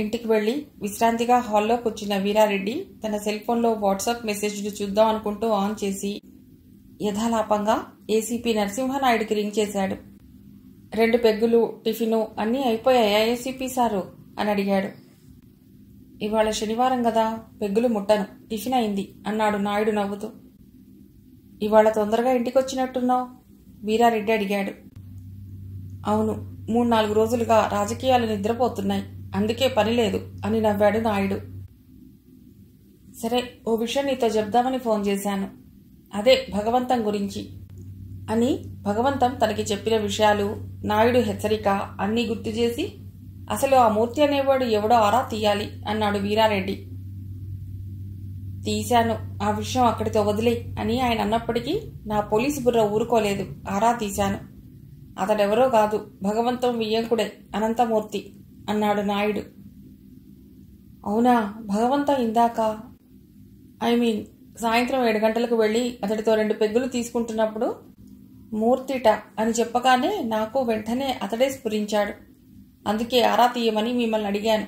ఇంటికి వెళ్లి విశ్రాంతిగా హాల్లో కూర్చున్న వీరారెడ్డి తన సెల్ ఫోన్లో వాట్సాప్ మెసేజ్లు చూద్దాం అనుకుంటూ ఆన్ చేసి యథాలాపంగా ఏసీపీ నరసింహనాయుడికి రింగ్ చేశాడు. 2 పెగ్గులు, టిఫిను అన్నీ అయిపోయాయా ఏసీపీ సారు అని అడిగాడు. ఇవాళ శనివారం గదా, పెగ్గులు ముట్టను, టిఫిన్ అయింది అన్నాడు నాయుడు నవ్వుతూ. ఇవాళ తొందరగా ఇంటికొచ్చినట్టున్నావు వీరారెడ్డి అడిగాడు. అవును, 3-4 రోజులుగా రాజకీయాలు నిద్రపోతున్నాయి, అందుకే పని లేదు అని నవ్వాడు నాయుడు. సరే, ఓ విషయం నీతో చెప్దామని ఫోన్ చేశాను. అదే భగవంతం గురించి అని భగవంతం తనకి చెప్పిన విషయాలు, నాయుడు హెచ్చరిక అన్నీ గుర్తు చేసి అసలు ఆ మూర్తి అనేవాడు ఎవడో ఆరా తీయాలి అన్నాడు వీరారెడ్డి. తీశాను, ఆ విషయం అక్కడితో వదిలే అని ఆయన అన్నప్పటికీ నా పోలీసు బుర్ర ఊరుకోలేదు. ఆరా తీశాను. అతడెవరో కాదు, భగవంతం వియ్యంకుడే, అనంతమూర్తి అన్నాడు నాయుడు. అవునా, భగవంతం ఇందాక సాయంత్రం 7 గంటలకు వెళ్ళి అతడితో 2 పెగ్గులు తీసుకుంటున్నప్పుడు మూర్తిట అని చెప్పగానే నాకు వెంటనే అతడే స్ఫురించాడు. అందుకే ఆరా తీయమని మిమ్మల్ని అడిగాను.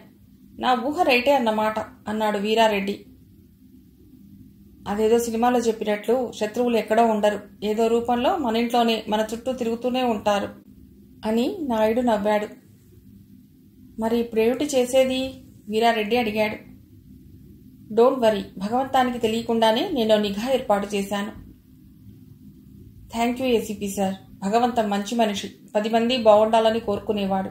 నా ఊహ రైటే అన్నమాట అన్నాడు వీరారెడ్డి. అదేదో సినిమాలో చెప్పినట్లు శత్రువులు ఎక్కడో ఉండరు, ఏదో రూపంలో మన ఇంట్లోనే మన చుట్టూ తిరుగుతూనే ఉంటారు అని నాయుడు నవ్వాడు. మరి ఇప్పుడేమిటి చేసేది వీరారెడ్డి అడిగాడు. డోంట్ వరీ, భగవంతానికి తెలియకుండానే నేను నిఘా ఏర్పాటు చేశాను. Thank you ACP sir. భగవంతం మంచి మనిషి, 10 మంది బాగుండాలని కోరుకునేవాడు.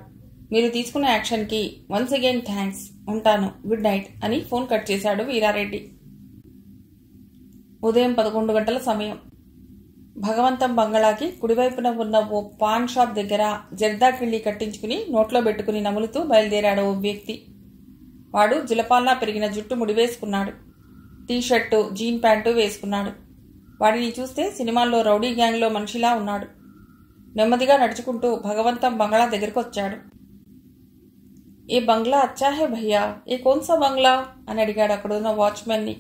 మీరు తీసుకున్న యాక్షన్కి వన్స్ అగైన్ థ్యాంక్స్. ఉంటాను, గుడ్ నైట్ అని ఫోన్ కట్ చేశాడు వీరారెడ్డి. ఉదయం 11 గంటల సమయం. భగవంతం బంగళాకి కుడివైపున ఉన్న ఓ పాన్ షాప్ దగ్గర జర్దా కిళ్ళి కట్టించుకుని నోట్లో పెట్టుకుని నములుతూ బయలుదేరాడు ఓ వ్యక్తి. వాడు జులపాల్లా పెరిగిన జుట్టు ముడివేసుకున్నాడు. టీషర్టు, జీన్ ప్యాంటు వేసుకున్నాడు. వాడిని చూస్తే సినిమాల్లో రౌడీ గ్యాంగ్లో మనిషిలా ఉన్నాడు. నెమ్మదిగా నడుచుకుంటూ భగవంతం బంగ్లా దగ్గరకు వచ్చాడు. ఏ బంగ్లా అచ్చా హే భయ్యా, ఏ కోన్సా బంగ్లా అని అడిగాడు అక్కడున్న వాచ్మెన్ని.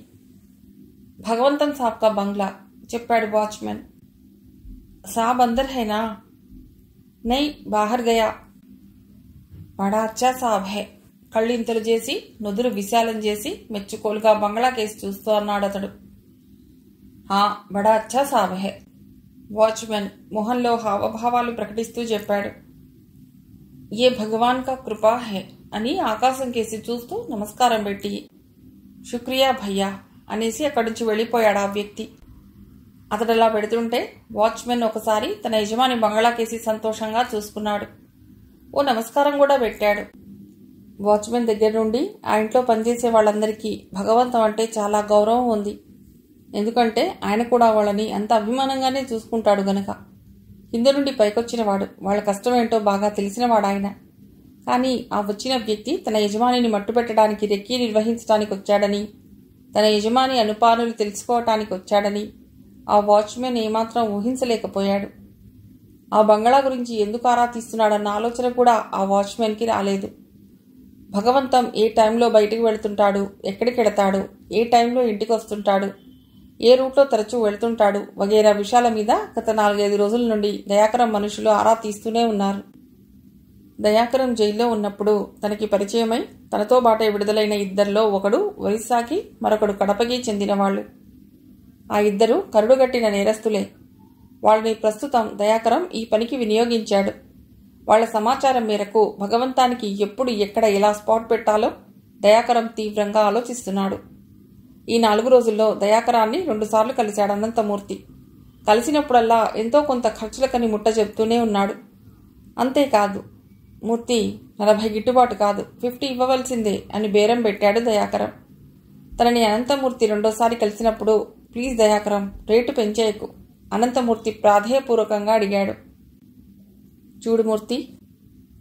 భగవంతం సాబ్ కా బంగ్లా చెప్పాడు వాచ్మెన్. సాబ్ అందర్ హైనా? నై, బాహర్ గయా. బడా అచ్చా సాబ్ హై. కళ్ళింతలు చేసి నుదురు విశాలం చేసి మెచ్చుకోలుగా బంగ్లా కేసి చూస్తూ అన్నాడు అతడు. హా, బడా అచ్చా సాబ్ హై. వాచ్మెన్ మొహంలో హావభావాలు ప్రకటిస్తూ చెప్పాడు. ఏ భగవాన్ కా కృపా హై అని ఆకాశం కేసి చూస్తూ నమస్కారం పెట్టి శుక్రియా భయ్యా అనేసి అక్కడి నుంచి వెళ్ళిపోయాడు ఆ వ్యక్తి. అతడలా పెడుతుంటే వాచ్మెన్ ఒకసారి తన యజమాని బంగ్లా కేసి సంతోషంగా చూసుకున్నాడు. ఓ నమస్కారం కూడా పెట్టాడు. వాచ్మెన్ దగ్గర నుండి ఆ ఇంట్లో పనిచేసే వాళ్ళందరికీ భగవంతం అంటే చాలా గౌరవం ఉంది. ఎందుకంటే ఆయన కూడా వాళ్ళని అంత అభిమానంగానే చూసుకుంటాడు గనక. కింద నుండి పైకొచ్చినవాడు, వాళ్ళ కష్టం ఏంటో బాగా తెలిసినవాడు ఆయన. కానీ ఆ వచ్చిన వ్యక్తి తన యజమానిని మట్టుపెట్టడానికి రెక్కీ నిర్వహించడానికి వచ్చాడని, తన యజమాని అనుపానులు తెలుసుకోవటానికి వచ్చాడని ఆ వాచ్మెన్ ఏమాత్రం ఊహించలేకపోయాడు. ఆ బంగ్లా గురించి ఎందుకు ఆరా తీస్తున్నాడన్న ఆలోచన కూడా ఆ వాచ్మెన్కి రాలేదు. భగవంతం ఏ టైంలో బయటికి వెళుతుంటాడు, ఎక్కడికి వెళతాడు, ఏ టైంలో ఇంటికి వస్తుంటాడు, ఏ రూట్లో తరచూ వెళుతుంటాడు వగైరా విషయాల మీద గత 4-5 రోజుల నుండి దయాకరం మనుషులు ఆరా తీస్తూనే ఉన్నారు. దయాకరం జైల్లో ఉన్నప్పుడు తనకి పరిచయమై తనతో బాటే విడుదలైన ఇద్దరిలో ఒకడు ఒరిస్సాకి, మరొకడు కడపకి చెందినవాళ్లు. ఆ ఇద్దరు కరుడుగట్టిన నేరస్తులే. వాళ్ళని ప్రస్తుతం దయాకరం ఈ పనికి వినియోగించాడు. వాళ్ల సమాచారం మేరకు భగవంతానికి ఎప్పుడు ఎక్కడ ఎలా స్పాట్ పెట్టాలో దయాకరం తీవ్రంగా ఆలోచిస్తున్నాడు. ఈ 4 రోజుల్లో దయాకరాన్ని 2 సార్లు కలిశాడు అనంతమూర్తి. కలిసినప్పుడల్లా ఎంతో కొంత ఖర్చులకని ముట్ట చెప్తూనే ఉన్నాడు. అంతేకాదు, మూర్తి 40 గిట్టుబాటు కాదు, 50 ఇవ్వవలసిందే అని బేరం పెట్టాడు దయాకరం. తనని అనంతమూర్తి 2వ సారి కలిసినప్పుడు ప్లీజ్ దయాకరం, రేటు పెంచేయకు అనంతమూర్తి ప్రాధేయపూర్వకంగా అడిగాడు. చూడు మూర్తి,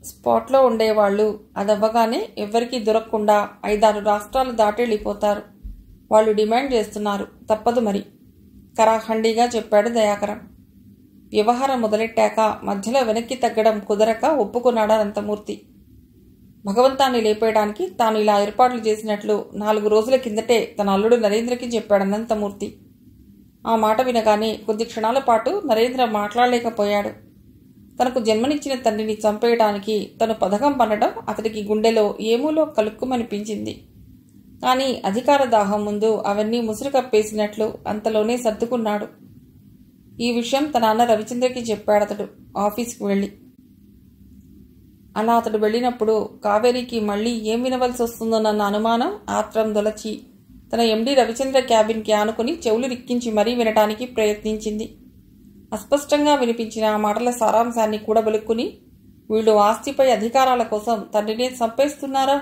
స్పాట్లో ఉండేవాళ్లు అదవ్వగానే ఎవ్వరికీ దొరకకుండా 5-6 రాష్ట్రాలు దాటెళ్ళిపోతారు. వాళ్ళు డిమాండ్ చేస్తున్నారు, తప్పదు మరి కరాఖండిగా చెప్పాడు దయాకరం. వ్యవహారం మొదలెట్టాక మధ్యలో వెనక్కి తగ్గడం కుదరక ఒప్పుకున్నాడు అనంతమూర్తి. భగవంతాన్ని లేపేయడానికి తాను ఇలా ఏర్పాట్లు చేసినట్లు 4 రోజుల కిందటే తన అల్లుడు నరేంద్రకి చెప్పాడు అనంతమూర్తి. ఆ మాట వినగానే కొద్ది క్షణాల పాటు నరేంద్ర మాట్లాడలేకపోయాడు. తనకు జన్మనిచ్చిన తండ్రిని చంపేయడానికి తను పథకం పన్నడం అతడికి గుండెలో ఏమూలో కలుక్కుమనిపించింది. కానీ అధికార దాహం ముందు అవన్నీ ముసురు కప్పేసినట్లు అంతలోనే సర్దుకున్నాడు. ఈ విషయం తన అన్న రవిచంద్రకి చెప్పాడతడు ఆఫీస్కి వెళ్ళి. అలా అతడు వెళ్ళినప్పుడు కావేరికి మళ్లీ ఏం వినవలసి వస్తుందోనన్న అనుమానం ఆత్రం దొలచి తన ఎండీ రవిచంద్ర క్యాబిన్కి ఆనుకుని చెవులు రిక్కించి మరీ వినటానికి ప్రయత్నించింది. అస్పష్టంగా వినిపించిన ఆ మాటల సారాంశాన్ని కూడబలుక్కుని వీళ్ళు ఆస్తిపై అధికారాల కోసం తండ్రినే చంపేస్తున్నారా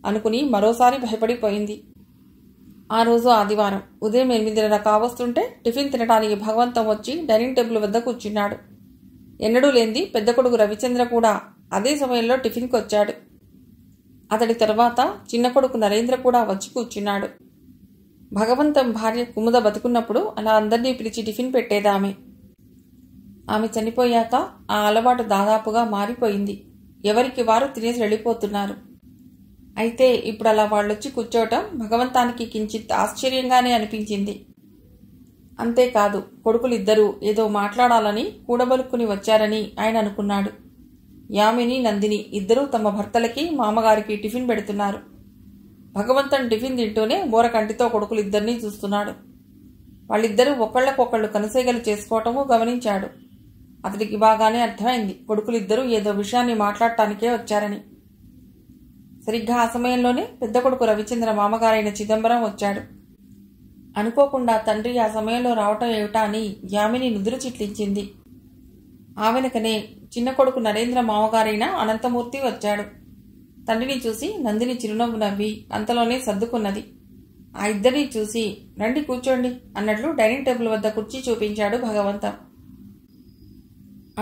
అనుకుని మరోసారి భయపడిపోయింది. ఆ రోజు ఆదివారం ఉదయం 8:30 కావస్తుంటే టిఫిన్ తినడానికి భగవంతం వచ్చి డైనింగ్ టేబుల్ వద్ద కూర్చున్నాడు. ఎన్నడూ లేంది పెద్ద కొడుకు రవిచంద్ర కూడా అదే సమయంలో టిఫిన్కి వచ్చాడు. అతడి తర్వాత చిన్న కొడుకు నరేంద్ర కూడా వచ్చి కూర్చున్నాడు. భగవంతం భార్య కుముద బతుకున్నప్పుడు అలా అందరినీ పిలిచి టిఫిన్ పెట్టేదామె. ఆమె చనిపోయాక ఆ అలవాటు దాదాపుగా మారిపోయింది. ఎవరికి వారు తినేసి వెళ్ళిపోతున్నారు. అయితే ఇప్పుడు అలా వాళ్ళొచ్చి కూర్చోవటం భగవంతానికి కించిత్ ఆశ్చర్యంగానే అనిపించింది. అంతేకాదు కొడుకులిద్దరూ ఏదో మాట్లాడాలని కూడబలుక్కుని వచ్చారని ఆయన అనుకున్నాడు. యామిని, నందిని ఇద్దరూ తమ భర్తలకి మామగారికి టిఫిన్ పెడుతున్నారు. భగవంతం టిఫిన్ తింటూనే బోర కంటితో కొడుకులిద్దరినీ చూస్తున్నాడు. వాళ్ళిద్దరూ ఒకళ్లకొకళ్ళు కనుసైగలు చేసుకోవటమూ గమనించాడు. అతడికి బాగానే అర్థమైంది కొడుకులిద్దరూ ఏదో విషయాన్ని మాట్లాడటానికే వచ్చారని. సరిగ్గా ఆ సమయంలోనే పెద్ద కొడుకు రవిచంద్ర మామగారైన చిదంబరం వచ్చాడు. అనుకోకుండా తండ్రి ఆ సమయంలో రావటం ఏమిటా అని యామిని నుదురు చిట్లించింది. ఆ వెనకనే చిన్న కొడుకు నరేంద్ర మామగారైన అనంతమూర్తి వచ్చాడు. తండ్రిని చూసి నందిని చిరునవ్వు నవ్వి అంతలోనే సర్దుకున్నది. ఆ ఇద్దరిని చూసి రండి కూర్చోండి అన్నట్లు డైనింగ్ టేబుల్ వద్ద కుర్చీ చూపించాడు భగవంతం.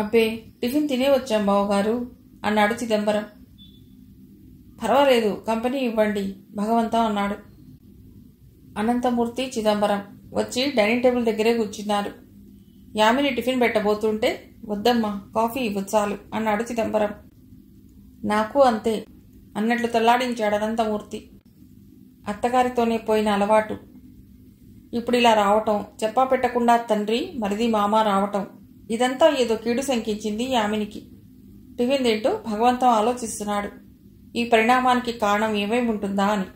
అబ్బే టిఫిన్ తినే వచ్చాం బావగారు అన్నాడు చిదంబరం. పర్వాలేదు కంపెనీ ఇవ్వండి భగవంతం అన్నాడు. అనంతమూర్తి చిదంబరం వచ్చి డైనింగ్ టేబుల్ దగ్గరే కూర్చున్నారు. యామిని టిఫిన్ పెట్టబోతుంటే వద్దమ్మా కాఫీ ఇవ్వచ్చాలు అన్నాడు చిదంబరం. నాకు అంతే అన్నట్లు తల్లాడించాడు అనంతమూర్తి. అత్తగారితోనే పోయిన అలవాటు ఇప్పుడు ఇలా రావటం, చెప్పా పెట్టకుండా తండ్రి మరిది మామ రావటం, ఇదంతా ఏదో కీడు శంకించింది యామినికి. టిఫిన్ తింటూ భగవంతం ఆలోచిస్తున్నాడు ఈ పరిణామానికి కారణం ఏమేమి ఉంటుందా అని.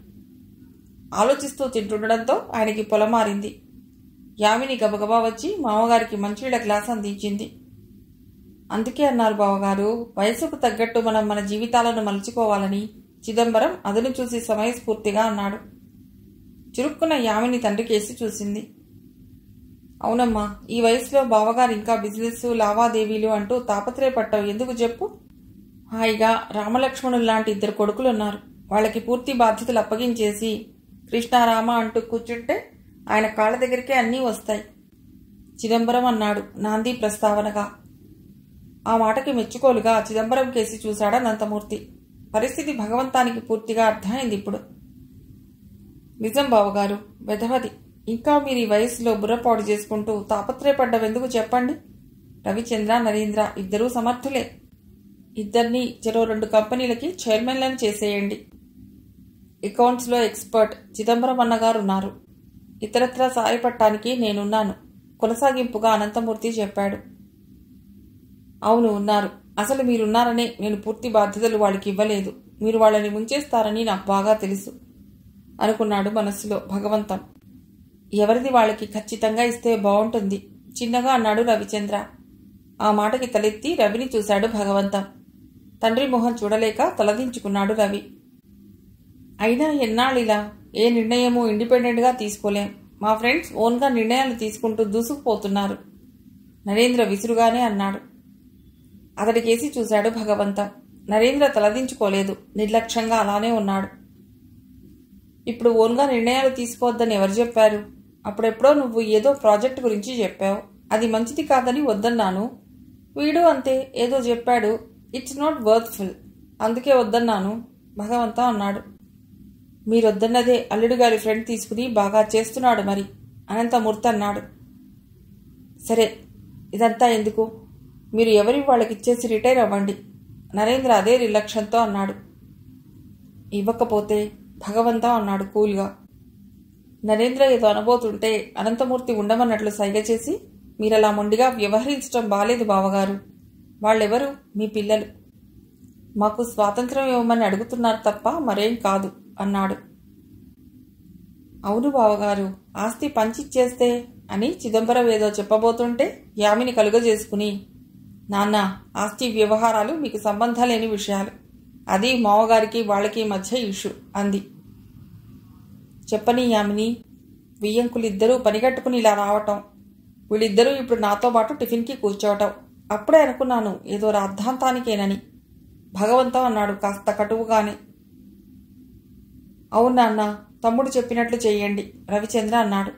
ఆలోచిస్తూ తింటుండడంతో ఆయనకి పొలమారింది. యామిని గబగబా వచ్చి మామగారికి మంచినీళ్ళ గ్లాస్ అందించింది. అందుకే అన్నారు బావగారు వయసుకు తగ్గట్టు మనం మన జీవితాలను మలుచుకోవాలని చిదంబరం అదను చూసి సమయస్ఫూర్తిగా అన్నాడు. చురుక్కున్న యామిని తండ్రికేసి చూసింది. అవునమ్మా ఈ వయసులో బావగారు ఇంకా బిజినెస్ లావాదేవీలు అంటూ తాపత్రయపట్టవు ఎందుకు చెప్పు? హాయిగా రామలక్ష్మణులు లాంటి 2 కొడుకులున్నారు. వాళ్ళకి పూర్తి బాధ్యతలు అప్పగించేసి కృష్ణారామ అంటూ కూర్చుంటే ఆయన కాళ్ళ దగ్గరికే అన్నీ వస్తాయి చిదంబరం అన్నాడు నాంది ప్రస్తావనగా. ఆ మాటకి మెచ్చుకోలుగా చిదంబరం కేసి చూశాడు అనంతమూర్తి. పరిస్థితి భగవంతానికి పూర్తిగా అర్థమైంది ఇప్పుడు. నిజం బావగారు వెధవది, ఇంకా మీరు ఈ వయసులో బుర్రపాడు చేసుకుంటూ తాపత్రయపడ్డవెందుకు చెప్పండి? రవిచంద్ర నరేంద్ర ఇద్దరూ సమర్థులే. ఇద్దరినీ చెరో 2 కంపెనీలకి చైర్మన్లను చేసేయండి. అకౌంట్స్లో ఎక్స్పర్ట్ చిదంబరం అన్నగారు ఉన్నారు. ఇతరత్రా సాయపడటానికి నేనున్నాను కొనసాగింపుగా అనంతమూర్తి చెప్పాడు. అవును ఉన్నారు. అసలు మీరున్నారనే నేను పూర్తి బాధ్యతలు వాళ్ళకి ఇవ్వలేదు. మీరు వాళ్ళని ముంచేస్తారని నాకు బాగా తెలుసు అనుకున్నాడు మనస్సులో భగవంతం. ఎవరిది వాళ్ళకి ఖచ్చితంగా ఇస్తే బాగుంటుంది చిన్నగా అన్నాడు రవిచంద్ర. ఆ మాటకి తలెత్తి రవిని చూశాడు భగవంతం. తండ్రి మొహం చూడలేక తలదించుకున్నాడు రవి. అయినా ఎన్నాళ్ళిలా ఏ నిర్ణయమూ ఇండిపెండెంట్గా తీసుకోలేం. మా ఫ్రెండ్స్ ఓన్గా నిర్ణయాలు తీసుకుంటూ దూసుకుపోతున్నారు నరేంద్ర విసురుగానే అన్నాడు. అతడికేసి చూశాడు భగవంతం. నరేంద్ర తలదించుకోలేదు, నిర్లక్ష్యంగా అలానే ఉన్నాడు. ఇప్పుడు ఓన్గా నిర్ణయాలు తీసుకోవద్దని ఎవరు చెప్పారు? అప్పుడెప్పుడో నువ్వు ఏదో ప్రాజెక్టు గురించి చెప్పావు, అది మంచిది కాదని వద్దన్నాను. వీడు అంతే ఏదో చెప్పాడు, ఇట్స్ నాట్ వర్త్ఫుల్, అందుకే వద్దన్నాను భగవంతం అన్నాడు. మీరొద్దన్నదే అల్లుడు గారి ఫ్రెండ్ తీసుకుని బాగా చేస్తున్నాడు మరి అనంతమూర్తి అన్నాడు. సరే ఇదంతా ఎందుకు, మీరు ఎవరి వాళ్ళకిచ్చేసి రిటైర్ అవ్వండి నరేంద్ర అదే నిర్లక్ష్యంతో అన్నాడు. ఇవ్వకపోతే భగవంతం అన్నాడు కూల్గా. నరేంద్ర ఏదో అనబోతుంటే అనంతమూర్తి ఉండమన్నట్లు సైగ చేసి మీరలా మొండిగా వ్యవహరించటం బాలేదు బావగారు, వాళ్ళెవరు? మీ పిల్లలు. మాకు స్వాతంత్రం ఇవ్వమని అడుగుతున్నారు తప్ప మరేం కాదు అన్నాడు. అవును బావగారు, ఆస్తి పంచిచ్చేస్తే అని చిదంబరం ఏదో చెప్పబోతుంటే యామిని కలుగజేసుకుని, నాన్న, ఆస్తి వ్యవహారాలు మీకు సంబంధం లేని విషయాలు, అది మావగారికి వాళ్ళకి మధ్య ఇష్యూ అంది. చెప్పని యామిని, వియ్యంకులిద్దరూ పనిగట్టుకుని ఇలా రావటం, వీళ్ళిద్దరూ ఇప్పుడు నాతో పాటు టిఫిన్కి కూర్చోవటం, అప్పుడే అనుకున్నాను ఏదో రాద్ధాంతానికేనని. భగవంతం అన్నాడు కాస్త కటువుగానే. అవును నాన్న, తమ్ముడు చెప్పినట్లు చెయ్యండి, రవిచంద్ర అన్నాడు.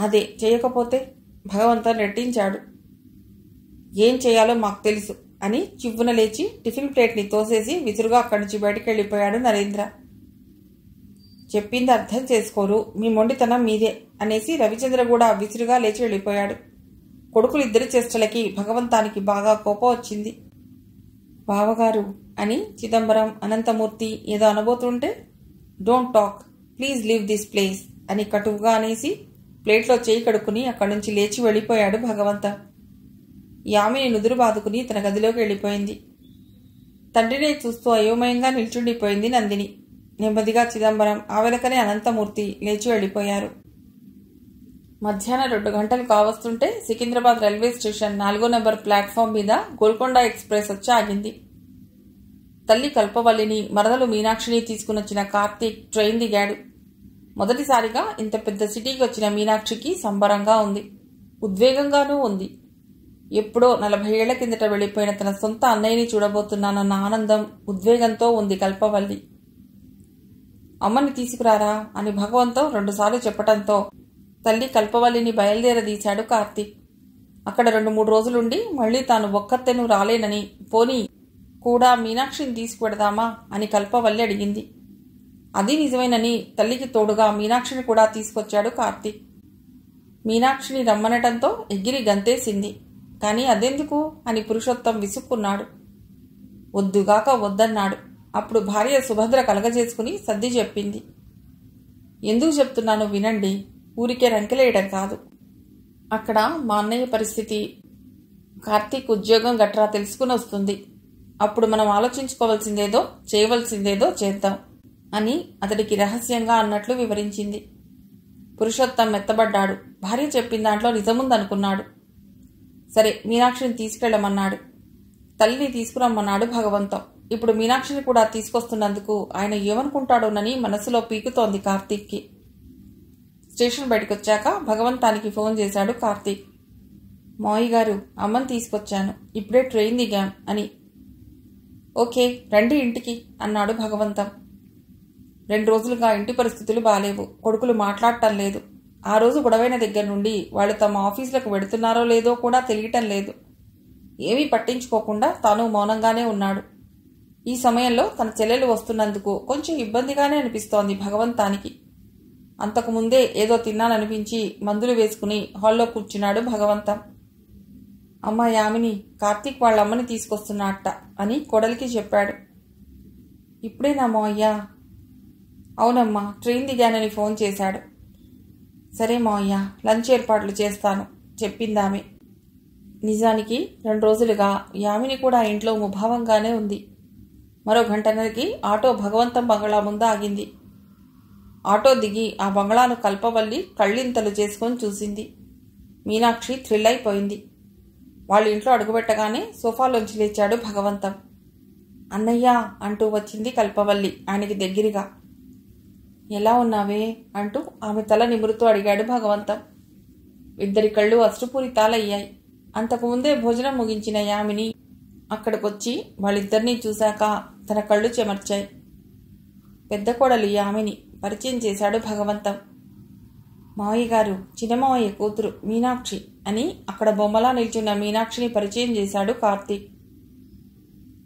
అదే చేయకపోతే? భగవంతం రెట్టించాడు. ఏం చేయాలో మాకు తెలుసు అని చివ్వున లేచి టిఫిన్ ప్లేట్ని తోసేసి విసురుగా అక్కడి నుంచి బయటికి వెళ్ళిపోయాడు నరేంద్ర. చెప్పింది అర్థం చేసుకోరు, మీ మొండితనం మీదే అనేసి రవిచంద్ర కూడా విసురుగా లేచి వెళ్ళిపోయాడు. కొడుకులిద్దరి చేష్టలకి భగవంతానికి బాగా కోపం వచ్చింది. బావగారు అని చిదంబరం, అనంతమూర్తి ఏదో అనబోతుంటే, don't talk, please leave this place అని కటువుగా అనేసి ప్లేట్లో చేయి కడుక్కుని అక్కడి నుంచి లేచి వెళ్ళిపోయాడు భగవంత. యామిని నుదురు బాదుకుని తన గదిలోకి వెళ్ళిపోయింది. తండ్రినే చూస్తూ అయోమయంగా నిల్చుండిపోయింది నందిని. నెమ్మదిగా చిదంబరం, ఆ వెనకనే అనంతమూర్తి లేచి వెళ్ళిపోయారు. మధ్యాహ్నం 2 గంటలు కావస్తుంటే సికింద్రాబాద్ రైల్వే స్టేషన్ 4వ నెంబర్ ప్లాట్ఫామ్ మీద గోల్కొండ ఎక్స్ప్రెస్ వచ్చి ఆగింది. తల్లి కల్పవల్లిని, మరదలు మీనాక్షిని తీసుకునొచ్చిన కార్తీక్ ట్రైన్ దిగాడు. మొదటిసారిగా ఇంత పెద్ద సిటీకి వచ్చిన మీనాక్షికి సంబరంగా ఉంది, ఉద్వేగంగానూ ఉంది. ఎప్పుడో 40 ఏళ్ల కిందట వెళ్ళిపోయిన తన సొంత అన్నయ్యని చూడబోతున్నానన్న ఆనందం, ఉద్వేగంతో ఉంది కల్పవల్లి. అమ్మని తీసుకురారా అని భగవంతం 2 సార్లు చెప్పటంతో తల్లి కల్పవల్లిని బయలుదేరదీశాడు కార్తీక్. అక్కడ 2-3 రోజులుండి మళ్లీ తాను ఒక్కత్తెను రాలేనని, పోనీ కూడా మీనాక్షిని తీసుకువెడదామా అని కల్పవల్లి అడిగింది. అది నిజమేనని తల్లికి తోడుగా మీనాక్షిని కూడా తీసుకొచ్చాడు కార్తీక్. మీనాక్షిని రమ్మనటంతో ఎగిరి గంతేసింది. కాని అదెందుకు అని పురుషోత్తం విసుక్కున్నాడు. వద్దుగాక వద్దన్నాడు. అప్పుడు భార్య సుభద్ర కలగజేసుకుని సర్ది చెప్పింది. ఎందుకు చెప్తున్నాను వినండి, ఊరికే రంకెలేయడం కాదు. అక్కడ మా అన్నయ్య పరిస్థితి, కార్తీక్ ఉద్యోగం గట్రా తెలుసుకుని వస్తుంది. అప్పుడు మనం ఆలోచించుకోవాల్సిందేదో, చేయవలసిందేదో చేద్దాం అని అతడికి రహస్యంగా అన్నట్లు వివరించింది. పురుషోత్తం మెత్తబడ్డాడు. భార్య చెప్పిన దాంట్లో నిజముందనుకున్నాడు. సరే, మీనాక్షిని తీసుకెళ్లమన్నాడు. తల్లిని తీసుకురమ్మన్నాడు భగవంతం. ఇప్పుడు మీనాక్షిని కూడా తీసుకొస్తున్నందుకు ఆయన ఏమనుకుంటాడోనని మనసులో పీకుతోంది కార్తీక్కి. స్టేషన్ బయటకొచ్చాక భగవంతానికి ఫోన్ చేశాడు కార్తీక్. మావయ్య గారు, అమ్మని తీసుకొచ్చాను, ఇప్పుడే ట్రైన్ దిగాం అని. ఓకే, రండి ఇంటికి అన్నాడు భగవంతం. 2 రోజులుగా ఇంటి పరిస్థితులు బాలేవు. కొడుకులు మాట్లాడటం లేదు. ఆ రోజు గొడవైన దగ్గర నుండి వాళ్ళు తమ ఆఫీసులకు వెడుతున్నారో లేదో కూడా తెలియటం లేదు. ఏమీ పట్టించుకోకుండా తాను మౌనంగానే ఉన్నాడు. ఈ సమయంలో తన చెల్లెలు వస్తున్నందుకు కొంచెం ఇబ్బందిగానే అనిపిస్తోంది భగవంతానికి. అంతకుముందే ఏదో తిన్నాననిపించి మందులు వేసుకుని హాల్లో కూర్చున్నాడు భగవంతం. అమ్మ యామిని, కార్తీక్ వాళ్ళమ్మని తీసుకొస్తున్నట్ట అని కోడలికి చెప్పాడు. ఇప్పుడేనా మావయ్య? అవునమ్మా, ట్రైన్ దిగానని ఫోన్ చేశాడు. సరే మావయ్య, లంచ్ ఏర్పాట్లు చేస్తాను చెప్పిందామె. నిజానికి 2 రోజులుగా యామిని కూడా ఇంట్లో ముభావంగానే ఉంది. మరో 1 గంటన్నరకి ఆటో భగవంతం బంగళా ముందు ఆగింది. ఆటో దిగి ఆ బంగళాను కల్పవల్లి కళ్ళింతలు చేసుకొని చూసింది. మీనాక్షి థ్రిల్ అయిపోయింది. వాళ్ళ ఇంట్లో అడుగుపెట్టగానే సోఫాలోంచి లేచాడు భగవంతం. అన్నయ్య అంటూ వచ్చింది కల్పవల్లి ఆయనకి దగ్గరగా. ఎలా ఉన్నావే అంటూ ఆమె తల నిమురుతూ అడిగాడు భగవంతం. ఇద్దరి కళ్ళు అశ్రుపూరితాలయ్యాయి. అంతకుముందే భోజనం ముగించిన యామిని అక్కడికొచ్చి వాళ్ళిద్దరినీ చూశాక తన కళ్ళు చెమర్చాయి. పెద్ద కోడలు యామిని పరిచయం చేశాడు భగవంతం. మావయ్య గారు, చిన్నమావయ్య కూతురు మీనాక్షి అని అక్కడ బొమ్మలా నిల్చున్న మీనాక్షిని పరిచయం చేశాడు కార్తీక్.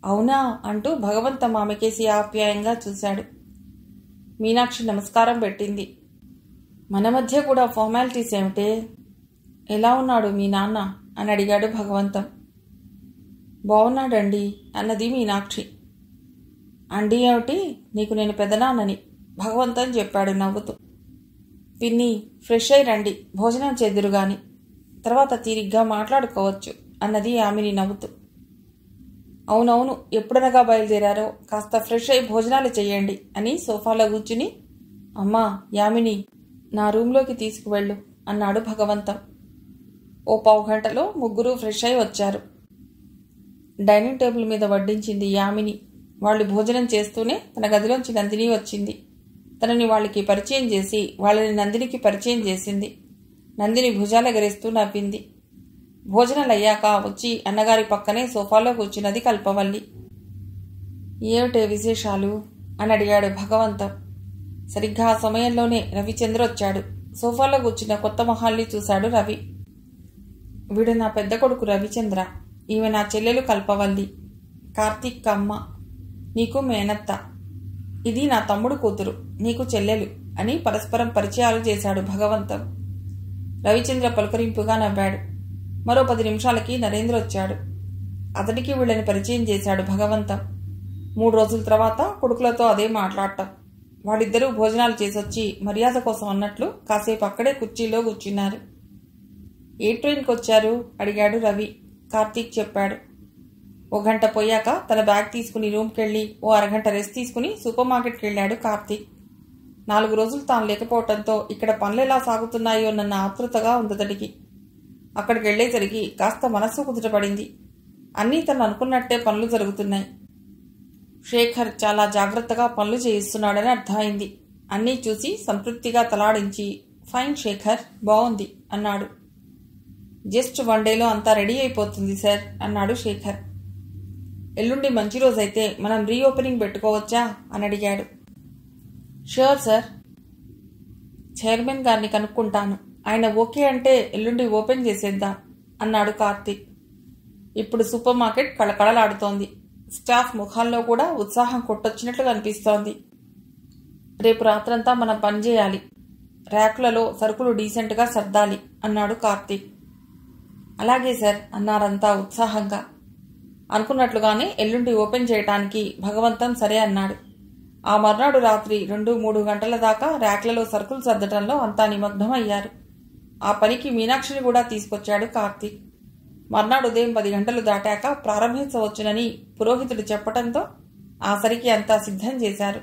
అవునా అంటూ భగవంతం ఆమెకేసి ఆప్యాయంగా చూశాడు. మీనాక్షి నమస్కారం పెట్టింది. మన మధ్య కూడా ఫార్మాలిటీస్ ఏమిటే? ఎలా ఉన్నాడు మీ నాన్న అని అడిగాడు భగవంతం. బాగున్నాడండి అన్నది మీనాక్షి. అండి ఏమిటి, నీకు నేను పెదనాన్నని భగవంతం చెప్పాడు నవ్వుతూ. పిన్ని, ఫ్రెష్ అయి రండి, భోజనం చేదురుగాని, తర్వాత తీరిగ్గా మాట్లాడుకోవచ్చు అన్నది యామిని నవ్వుతూ. అవునవును, ఎప్పుడనగా బయలుదేరారో, కాస్త ఫ్రెష్ అయి భోజనాలు చెయ్యండి అని సోఫాలో కూర్చుని, అమ్మా యామిని, నా రూంలోకి తీసుకువెళ్ళు అన్నాడు భగవంతం. ఓ పావుగంటలో ముగ్గురు ఫ్రెష్ అయి వచ్చారు. డైనింగ్ టేబుల్ మీద వడ్డించింది యామిని. వాళ్ళు భోజనం చేస్తూనే తన గదిలోంచి నందిని వచ్చింది. తనని వాళ్ళకి పరిచయం చేసి వాళ్ళని నందినికి పరిచయం చేసింది. నందిని భుజాలెగరేస్తూ నవ్వింది. భోజనాలయ్యాక వచ్చి అన్నగారి పక్కనే సోఫాలో కూర్చున్నది కల్పవల్లి. ఏమిటే విశేషాలు అని అడిగాడు భగవంతం. సరిగ్గా ఆ సమయంలోనే రవిచంద్ర వచ్చాడు. సోఫాలో కూర్చున్న కొత్త మొహాల్ని చూశాడు రవి. వీడు నా పెద్ద కొడుకు రవిచంద్ర, ఈమె నా చెల్లెలు కల్పవల్లి, కార్తీక్ అమ్మ, నీకు మేనత్త, ఇది నా తమ్ముడు కూతురు, నీకు చెల్లెలు అని పరస్పరం పరిచయాలు చేశాడు భగవంతం. రవిచంద్ర పలుకరింపుగా నవ్వాడు. మరో 10 నిమిషాలకి నరేంద్ర వచ్చాడు. అతడికి వీళ్ళని పరిచయం చేశాడు భగవంతం. 3 రోజుల తర్వాత కొడుకులతో అదే మాట్లాడటం. వాళ్ళిద్దరూ భోజనాలు చేసొచ్చి మర్యాద కోసం అన్నట్లు కాసేపు అక్కడే కుర్చీలో కూర్చున్నారు. ఏ ట్రైన్కి వచ్చారు అడిగాడు రవి. కార్తీక్ చెప్పాడు. 1 గంట పోయాక తన బ్యాగ్ తీసుకుని రూమ్కెళ్ళి ఓ అరగంట రెస్ట్ తీసుకుని సూపర్ మార్కెట్కి వెళ్ళాడు కార్తీక్. 4 రోజులు తాను లేకపోవడంతో ఇక్కడ పనులు ఎలా సాగుతున్నాయో నన్న ఆతృతగా ఉందతడికి. అక్కడికి వెళ్లేసరికి కాస్త మనస్సు కుదుటపడింది. అన్నీ తను అనుకున్నట్టే పనులు జరుగుతున్నాయి. శేఖర్ చాలా జాగ్రత్తగా పనులు చేయిస్తున్నాడని అర్థమైంది. అన్నీ చూసి సంతృప్తిగా తలాడించి, ఫైన్ శేఖర్, బాగుంది అన్నాడు. జస్ట్ 1 డేలో అంతా రెడీ అయిపోతుంది సార్ అన్నాడు శేఖర్. ఎల్లుండి మంచి రోజైతే మనం రీఓపెనింగ్ పెట్టుకోవచ్చా అని అడిగాడు. ష్యూర్ సార్, చైర్మన్ గారిని కనుక్కుంటాను, ఆయన ఓకే అంటే ఎల్లుండి ఓపెన్ చేసేద్దాం అన్నాడు కార్తీక్. ఇప్పుడు సూపర్ మార్కెట్ కళకళలాడుతోంది. స్టాఫ్ ముఖాల్లో కూడా ఉత్సాహం కొట్టొచ్చినట్లు కనిపిస్తోంది. రేపు రాత్రంతా మనం పనిచేయాలి. ర్యాకులలో సరుకులు డీసెంట్గా సర్దాలి అన్నాడు కార్తీక్. అలాగే సార్ అన్నారంతా ఉత్సాహంగా. అనుకున్నట్లుగానే ఎల్లుండి ఓపెన్ చేయటానికి భగవంతం సరే అన్నాడు. ఆ మర్నాడు రాత్రి 2-3 గంటల దాకా ర్యాక్లలో సరుకులు సర్దటంలో అంతా నిమగ్నమయ్యారు. ఆ పనికి మీనాక్షిని కూడా తీసుకొచ్చాడు కార్తీక్. మర్నాడు ఉదయం 10 గంటలు దాటాక ప్రారంభించవచ్చునని పురోహితుడు చెప్పడంతో ఆ సరికి అంతా సిద్ధం చేశారు.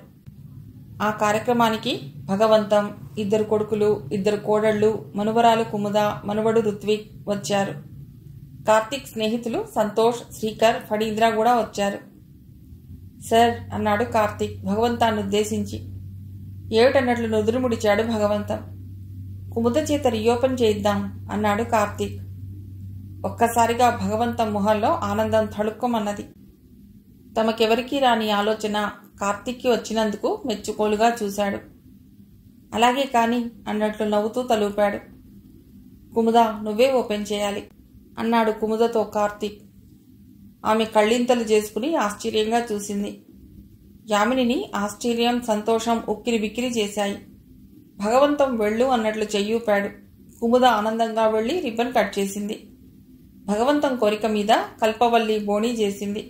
ఆ కార్యక్రమానికి భగవంతం, 2 కొడుకులు, 2 కోడళ్లు, మనువరాలు కుముద, మనువడు రుత్విక్ వచ్చారు. కార్తీక్ స్నేహితులు సంతోష్, శ్రీకర్, ఫణీంద్ర కూడా వచ్చారు. సార్ అన్నాడు కార్తీక్ భగవంతాన్ని ఉద్దేశించి. ఏమిటన్నట్లు నుదురు ముడిచాడు భగవంతం. కుముద చేత రీఓపెన్ చేయిద్దాం అన్నాడు కార్తీక్. ఒక్కసారిగా భగవంతం మొహంలో ఆనందం తళుక్కుమన్నది. తమకెవరికీ రాని ఆలోచన కార్తీక్కి వచ్చినందుకు మెచ్చుకోలుగా చూశాడు. అలాగే కాని అన్నట్లు నవ్వుతూ తలూపాడు. కుముద, నువ్వే ఓపెన్ చేయాలి అన్నాడు కుముదతో కార్తీక్. ఆమె కళ్ళింతలు చేసుకుని ఆశ్చర్యంగా చూసింది. యామినిని ఆశ్చర్యం, సంతోషం ఉక్కిరి బిక్కిరి చేశాయి. భగవంతం వెళ్ళు అన్నట్లు చెయ్యూపాడు. కుముద ఆనందంగా వెళ్లి రిబ్బన్ కట్ చేసింది. భగవంతం కోరిక మీద కల్పవల్లి బోణీ చేసింది.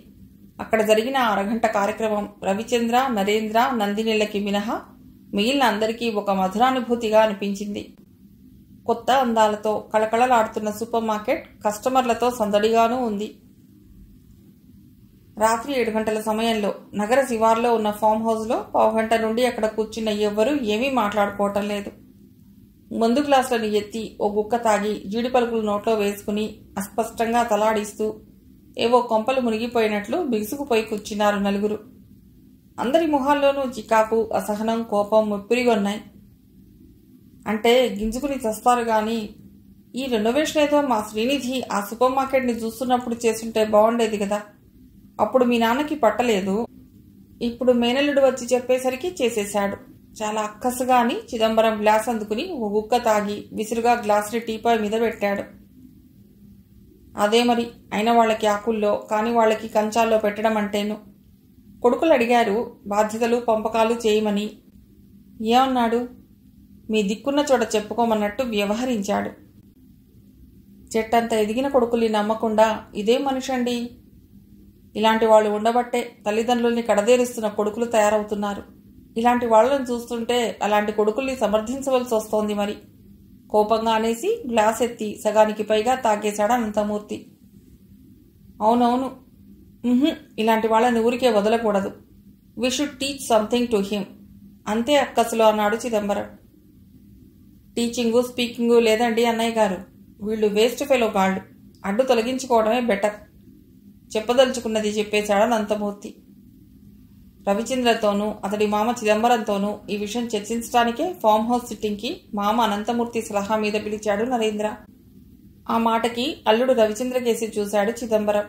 అక్కడ జరిగిన 1 అరగంట కార్యక్రమం రవిచంద్ర, నరేంద్ర, నందినిళ్ళకి మినహా మిగిలిన అందరికీ ఒక మధురానుభూతిగా అనిపించింది. కొత్త అందాలతో కళకళలాడుతున్న సూపర్ మార్కెట్ కస్టమర్లతో సందడిగానూ ఉంది. రాత్రి 7 గంటల సమయంలో నగర శివార్లో ఉన్న ఫామ్ హౌస్లో 1/2 గంట నుండి అక్కడ కూర్చున్న ఎవ్వరూ ఏమీ మాట్లాడుకోవటం లేదు. మందు గ్లాసులను ఎత్తి ఓ గుక్క తాగి జీడి పలుకులు నోట్లో వేసుకుని అస్పష్టంగా తలాడిస్తూ ఏవో కొంపలు మునిగిపోయినట్లు బిగుసుకుపోయి కూర్చున్నారు 4. అందరి మొహాల్లోనూ చికాకు, అసహనం, కోపం ముప్పిరిగొన్నాయి. అంటే గింజుకుని చస్తారు గాని ఈ రెనోవేషన్ ఏదో మా శ్రీనిధి ఆ సూపర్ మార్కెట్ని చూస్తున్నప్పుడు చేస్తుంటే బాగుండేది కదా. అప్పుడు మీ నాన్నకి పట్టలేదు. ఇప్పుడు మేనల్లుడు వచ్చి చెప్పేసరికి చేసేశాడు. చాలా అక్కసుగా అని చిదంబరం గ్లాస్ అందుకుని ఓ గుక్క తాగి విసురుగా గ్లాసుని టీపాయ్ మీద పెట్టాడు. అదే మరి, అయిన వాళ్ళకి ఆకుల్లో, కాని వాళ్ళకి కంచాల్లో పెట్టడం అంటేను. కొడుకులు అడిగారు బాధ్యతలు పంపకాలు చేయమని. ఏమన్నాడు? మీ దిక్కున్న చోట చెప్పుకోమన్నట్టు వ్యవహరించాడు. చెట్టంత ఎదిగిన కొడుకుల్ని నమ్మకుండా ఇదేం మనిషండి. ఇలాంటి వాళ్ళు ఉండబట్టే తల్లిదండ్రుల్ని కడదేరుస్తున్న కొడుకులు తయారవుతున్నారు. ఇలాంటి వాళ్లను చూస్తుంటే అలాంటి కొడుకుల్ని సమర్థించవలసి వస్తోంది మరి. కోపంగా అనేసి గ్లాస్ ఎత్తి సగానికి పైగా తాగేశాడు అనంతమూర్తి. అవునవును. ఇలాంటి వాళ్ళని ఊరికే వదలకూడదు. We should teach something to him. అంతే అక్కసులో అన్నాడు చిదంబరం. టీచింగు స్పీకింగు లేదండి అన్నయ్య గారు. వీళ్ళు వేస్ట్ ఫెలో గాళ్ళు. అడ్డు తొలగించుకోవడమే బెటర్. చెప్పదలుచుకున్నది చెప్పేశాడు అనంతమూర్తి. రవిచంద్రతోనూ అతడి మామ చిదంబరంతోనూ ఈ విషయం చర్చించడానికే ఫామ్ హౌస్ సిట్టింగ్కి మామ అనంతమూర్తి సలహా మీద పిలిచాడు నరేంద్ర. ఆ మాటకి అల్లుడు రవిచంద్ర కేసి చూశాడు చిదంబరం.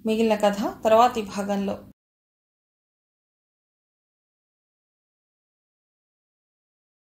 మిగిలిన కథ తర్వాతి భాగంలో.